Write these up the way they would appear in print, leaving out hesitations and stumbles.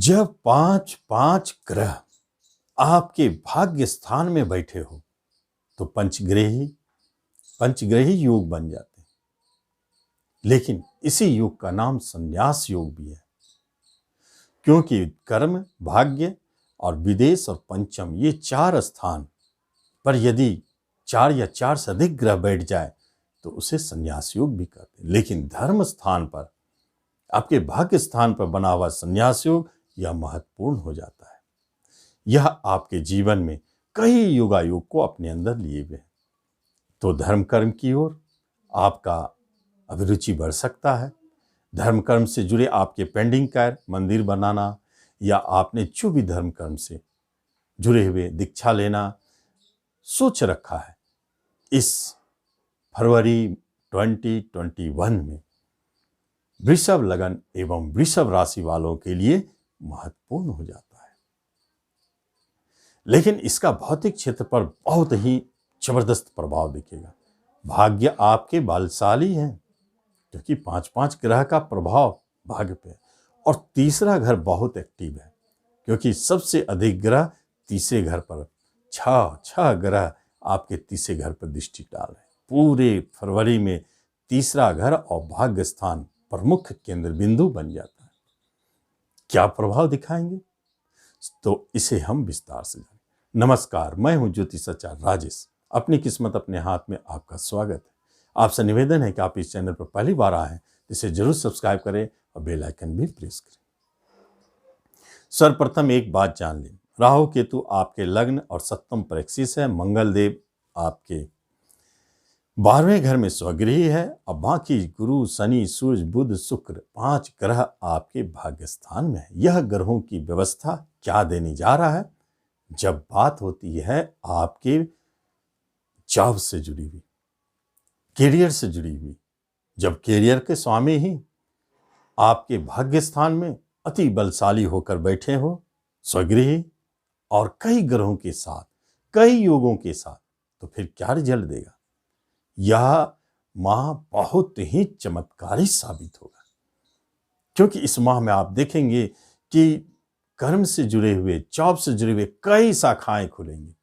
जब पांच पांच ग्रह आपके भाग्य स्थान में बैठे हो तो पंचग्रही योग बन जाते हैं। लेकिन इसी योग का नाम संन्यास योग भी है, क्योंकि कर्म, भाग्य और विदेश और पंचम ये चार स्थान पर यदि चार या चार से अधिक ग्रह बैठ जाए तो उसे संन्यास योग भी कहते हैं। लेकिन धर्म स्थान पर, आपके भाग्य स्थान पर बना हुआ संन्यास योग यह महत्वपूर्ण हो जाता है। यह आपके जीवन में कई योगायोग को अपने अंदर लिए हुए हैं। तो धर्म कर्म की ओर आपका अभिरुचि बढ़ सकता है। धर्म कर्म से जुड़े आपके पेंडिंग कार्य, मंदिर बनाना या आपने जो भी धर्म कर्म से जुड़े हुए दीक्षा लेना सोच रखा है, इस फरवरी 2021 में वृषभ लगन एवं वृषभ राशि वालों के लिए महत्वपूर्ण हो जाता है। लेकिन इसका भौतिक क्षेत्र पर बहुत ही जबरदस्त प्रभाव दिखेगा। भाग्य आपके बलशाली हैं, क्योंकि पांच पांच ग्रह का प्रभाव भाग्य पे, और तीसरा घर बहुत एक्टिव है, क्योंकि सबसे अधिक ग्रह तीसरे घर पर, छह ग्रह आपके तीसरे घर पर दृष्टि डाल रहे हैं। पूरे फरवरी में तीसरा घर और भाग्य स्थान प्रमुख केंद्र बिंदु बन जाता है। क्या प्रभाव दिखाएंगे तो इसे हम विस्तार से जानें। नमस्कार, मैं हूं ज्योतिषाचार्य राजेश। अपनी किस्मत अपने हाथ में आपका स्वागत है। आपसे निवेदन है कि आप इस चैनल पर पहली बार आए हैं, इसे जरूर सब्सक्राइब करें और बेल आइकन भी प्रेस करें। सर्वप्रथम एक बात जान लें, राहु केतु आपके लग्न और सप्तम पर एक्सिस है। मंगल देव आपके 12वें घर में स्वगृही है और बाकी गुरु, शनि, सूर्य, बुध, शुक्र 5 ग्रह आपके भाग्य स्थान में है। यह ग्रहों की व्यवस्था क्या देने जा रहा है? जब बात होती है आपके जॉब से जुड़ी हुई, कैरियर से जुड़ी हुई, जब कैरियर के स्वामी ही आपके भाग्य स्थान में अति बलशाली होकर बैठे हो, स्वगृही और कई ग्रहों के साथ, कई योगों के साथ, तो फिर क्या रिजल्ट देगा? यह माह बहुत ही चमत्कारी साबित होगा, क्योंकि इस माह में आप देखेंगे कि कर्म से जुड़े हुए, जॉब से जुड़े हुए कई शाखाएं खुलेंगी।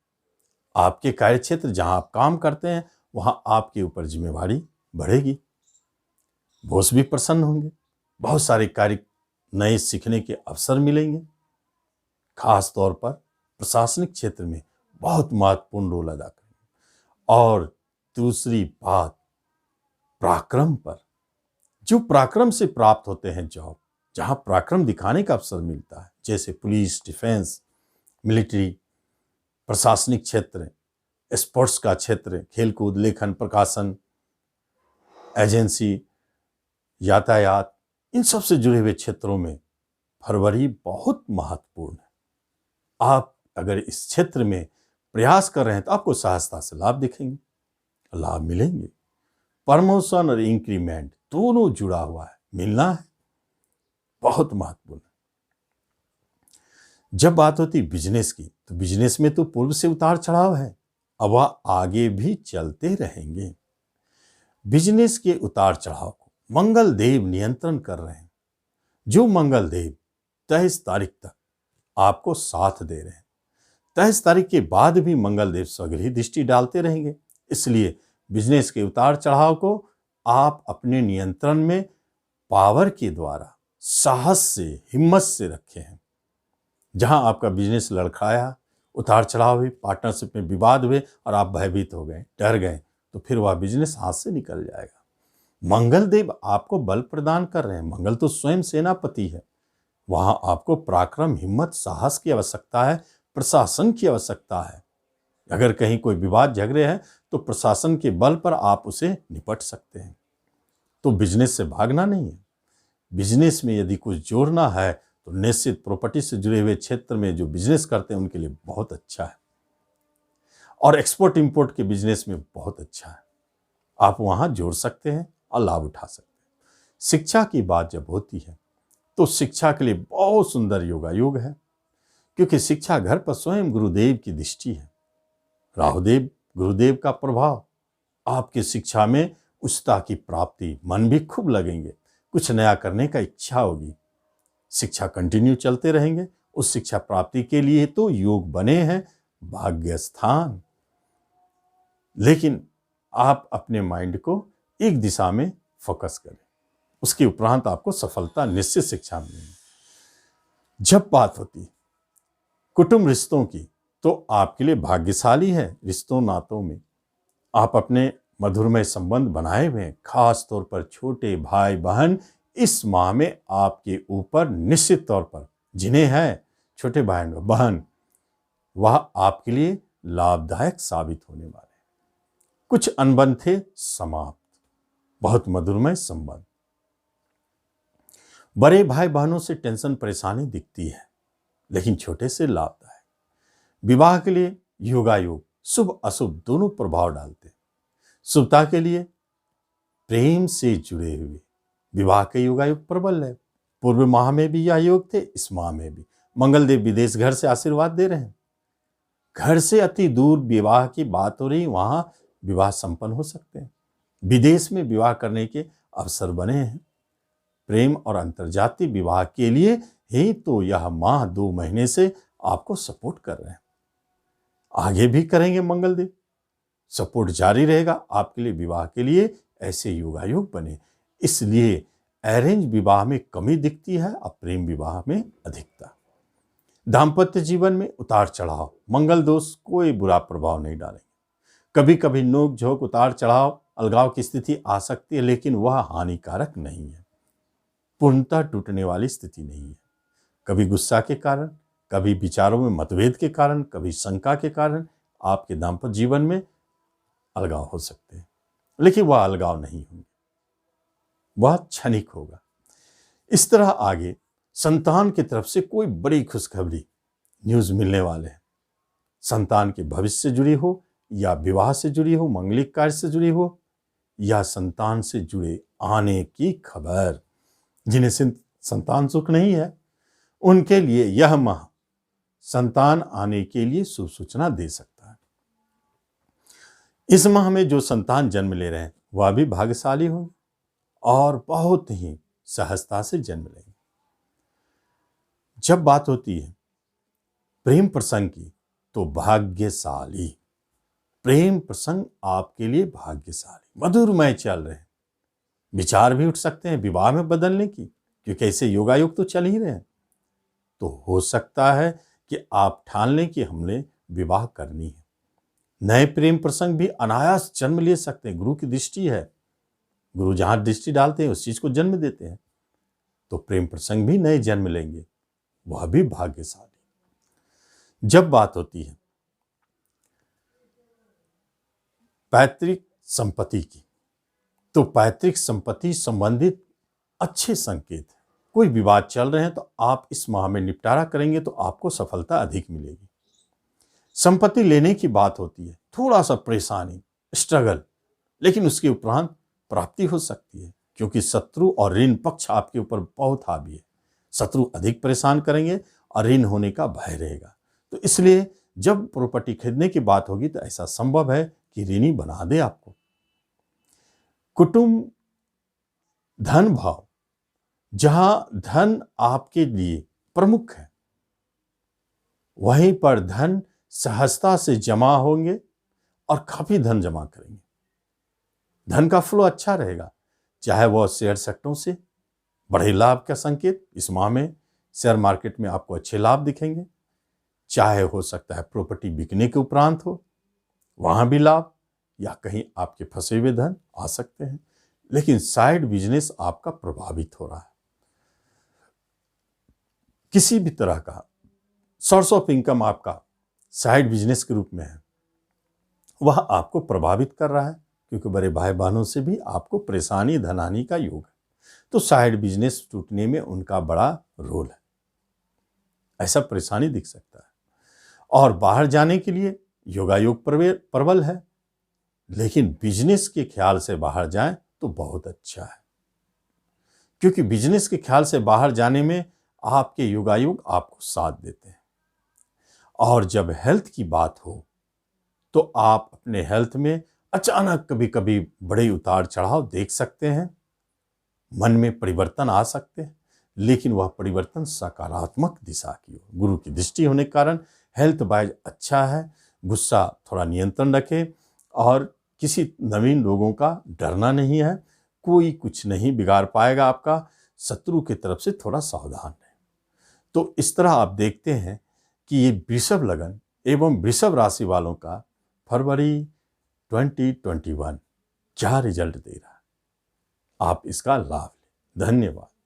आपके कार्य क्षेत्र जहां आप काम करते हैं वहां आपके ऊपर जिम्मेवारी बढ़ेगी, बॉस भी प्रसन्न होंगे, बहुत सारे कार्य नए सीखने के अवसर मिलेंगे। खास तौर पर प्रशासनिक क्षेत्र में बहुत महत्वपूर्ण रोल अदा करेंगे। और दूसरी बात, पराक्रम पर, जो पराक्रम से प्राप्त होते हैं जॉब, जहां पराक्रम दिखाने का अवसर मिलता है, जैसे पुलिस, डिफेंस, मिलिट्री, प्रशासनिक क्षेत्र, स्पोर्ट्स का क्षेत्र, खेलकूद, लेखन, प्रकाशन, एजेंसी, यातायात, इन सब से जुड़े हुए क्षेत्रों में फरवरी बहुत महत्वपूर्ण है। आप अगर इस क्षेत्र में प्रयास कर रहे हैं तो आपको सहजता से लाभ दिखेंगे, लाभ मिलेंगे। प्रमोशन और इंक्रीमेंट दोनों जुड़ा हुआ है, मिलना है, बहुत महत्वपूर्ण है। जब बात होती बिजनेस की, तो बिजनेस में तो पूर्व से उतार चढ़ाव है, अब वह आगे भी चलते रहेंगे। बिजनेस के उतार चढ़ाव को मंगल देव नियंत्रण कर रहे हैं। जो मंगल देव 23 तारीख तक आपको साथ दे रहे हैं, 23 तारीख के बाद भी मंगल देव स्वगृही दृष्टि डालते रहेंगे। इसलिए बिजनेस के उतार चढ़ाव को आप अपने नियंत्रण में पावर के द्वारा साहस से, हिम्मत से रखे हैं। जहां आपका बिजनेस लड़खड़ाया, उतार चढ़ाव हुई, पार्टनरशिप में विवाद हुए और आप भयभीत हो गए, डर गए, तो फिर वह बिजनेस हाथ से निकल जाएगा। मंगल देव आपको बल प्रदान कर रहे हैं। मंगल तो स्वयं सेनापति है। वहां आपको पराक्रम, हिम्मत, साहस की आवश्यकता है, प्रशासन की आवश्यकता है। अगर कहीं कोई विवाद झगड़े हैं तो प्रशासन के बल पर आप उसे निपट सकते हैं। तो बिजनेस से भागना नहीं है। बिजनेस में यदि कुछ जोड़ना है तो निश्चित प्रॉपर्टी से जुड़े हुए क्षेत्र में जो बिजनेस करते हैं उनके लिए बहुत अच्छा है, और एक्सपोर्ट इंपोर्ट के बिजनेस में बहुत अच्छा है। आप वहां जोड़ सकते हैं और लाभ उठा सकते हैं। शिक्षा की बात जब होती है तो शिक्षा के लिए बहुत सुंदर योगायोग है, क्योंकि शिक्षा घर पर स्वयं गुरुदेव की दृष्टि है। राहुदेव, गुरुदेव का प्रभाव, आपकी शिक्षा में उच्चता की प्राप्ति, मन भी खूब लगेंगे, कुछ नया करने का इच्छा होगी। शिक्षा कंटिन्यू चलते रहेंगे। उस शिक्षा प्राप्ति के लिए तो योग बने हैं भाग्य स्थान, लेकिन आप अपने माइंड को एक दिशा में फोकस करें, उसके उपरांत आपको सफलता निश्चित शिक्षा मिलेगी। जब बात होती है कुटुंब रिश्तों की, तो आपके लिए भाग्यशाली है। रिश्तों नातों में आप अपने मधुरमय संबंध बनाए हुए हैं। खास तौर पर छोटे भाई बहन इस माह में आपके ऊपर निश्चित तौर पर, जिन्हें है छोटे भाई बहन, वह आपके लिए लाभदायक साबित होने वाले हैं। कुछ अनबन थे समाप्त, बहुत मधुरमय संबंध। बड़े भाई बहनों से टेंशन परेशानी दिखती है, लेकिन छोटे से लाभदायक। विवाह के लिए योगायोग शुभ अशुभ दोनों प्रभाव डालते हैं। शुभता के लिए प्रेम से जुड़े हुए विवाह के योगायोग प्रबल है। पूर्व माह में भी यह योग थे, इस माह में भी। मंगलदेव विदेश घर से आशीर्वाद दे रहे हैं। घर से अति दूर विवाह की बात हो रही, वहां विवाह संपन्न हो सकते हैं। विदेश में विवाह करने के अवसर बने हैं। प्रेम और अंतर्जातीय विवाह के लिए ही तो यह माह 2 महीने से आपको सपोर्ट कर रहे हैं। आगे भी करेंगे मंगलदेव, सपोर्ट जारी रहेगा आपके लिए। विवाह के लिए ऐसे योगायोग बने, इसलिए अरेंज विवाह में कमी दिखती है और प्रेम विवाह में अधिकता। दाम्पत्य जीवन में उतार चढ़ाव, मंगल दोष कोई बुरा प्रभाव नहीं डालेंगे। कभी कभी नोक झोंक, उतार चढ़ाव, अलगाव की स्थिति आ सकती है, लेकिन वह हानिकारक नहीं है, पूर्णतः टूटने वाली स्थिति नहीं है। कभी गुस्सा के कारण, कभी विचारों में मतभेद के कारण, कभी शंका के कारण आपके दाम्पत्य जीवन में अलगाव हो सकते हैं, लेकिन वह अलगाव नहीं होंगे, वह क्षणिक होगा। इस तरह आगे संतान की तरफ से कोई बड़ी खुशखबरी न्यूज मिलने वाले हैं। संतान के भविष्य से जुड़ी हो, या विवाह से जुड़ी हो, मांगलिक कार्य से जुड़ी हो, या संतान से जुड़े आने की खबर। जिन्हें संतान सुख नहीं है, उनके लिए यह माह संतान आने के लिए शुभ सूचना दे सकता है। इस माह में जो संतान जन्म ले रहे हैं वह भी भाग्यशाली होंगे और बहुत ही सहजता से जन्म लेंगे। जब बात होती है प्रेम प्रसंग की, तो भाग्यशाली प्रेम प्रसंग आपके लिए भाग्यशाली मधुरमय चल रहे हैं। विचार भी उठ सकते हैं विवाह में बदलने की, क्योंकि ऐसे योगायोग तो चल ही रहे हैं। तो हो सकता है कि आप ठान लें कि हमने विवाह करनी है। नए प्रेम प्रसंग भी अनायास जन्म ले सकते हैं। गुरु की दृष्टि है, गुरु जहां दृष्टि डालते हैं उस चीज को जन्म देते हैं। तो प्रेम प्रसंग भी नए जन्म लेंगे, वह भी भाग्यशाली। जब बात होती है पैतृक संपत्ति की, तो पैतृक संपत्ति संबंधित अच्छे संकेत है। कोई विवाद चल रहे हैं तो आप इस माह में निपटारा करेंगे तो आपको सफलता अधिक मिलेगी। संपत्ति लेने की बात होती है, थोड़ा सा परेशानी, स्ट्रगल, लेकिन उसके उपरांत प्राप्ति हो सकती है, क्योंकि शत्रु और ऋण पक्ष आपके ऊपर बहुत हावी है। शत्रु अधिक परेशान करेंगे और ऋण होने का भय रहेगा। तो इसलिए जब प्रॉपर्टी खरीदने की बात होगी तो ऐसा संभव है कि ऋणी बना दे आपको। कुटुंब धन भाव, जहां धन आपके लिए प्रमुख है, वहीं पर धन सहजता से जमा होंगे और काफी धन जमा करेंगे। धन का फ्लो अच्छा रहेगा, चाहे वह शेयर सेक्टरों से बड़े लाभ का संकेत इस माह में शेयर मार्केट में आपको अच्छे लाभ दिखेंगे, चाहे हो सकता है प्रॉपर्टी बिकने के उपरांत हो, वहां भी लाभ, या कहीं आपके फंसे हुए धन आ सकते हैं। लेकिन साइड बिजनेस आपका प्रभावित हो रहा है। किसी भी तरह का सोर्स ऑफ इनकम आपका साइड बिजनेस के रूप में है, वह आपको प्रभावित कर रहा है, क्योंकि बड़े भाई बहनों से भी आपको परेशानी, धनहानि का योग है। तो साइड बिजनेस टूटने में उनका बड़ा रोल है, ऐसा परेशानी दिख सकता है। और बाहर जाने के लिए योगायोग प्रबल है, लेकिन बिजनेस के ख्याल से बाहर जाएं तो बहुत अच्छा है, क्योंकि बिजनेस के ख्याल से बाहर जाने में आपके योगायोग आपको साथ देते हैं। और जब हेल्थ की बात हो तो आप अपने हेल्थ में अचानक कभी कभी बड़े उतार चढ़ाव देख सकते हैं, मन में परिवर्तन आ सकते हैं, लेकिन वह परिवर्तन सकारात्मक दिशा की ओर। गुरु की दृष्टि होने के कारण हेल्थ वाइज अच्छा है। गुस्सा थोड़ा नियंत्रण रखें और किसी नवीन लोगों का डरना नहीं है। कोई कुछ नहीं बिगाड़ पाएगा आपका। शत्रु की तरफ से थोड़ा सावधान रहें। तो इस तरह आप देखते हैं कि ये वृषभ लगन एवं वृषभ राशि वालों का फरवरी 2021 क्या रिजल्ट दे रहा है। आप इसका लाभ लें। धन्यवाद।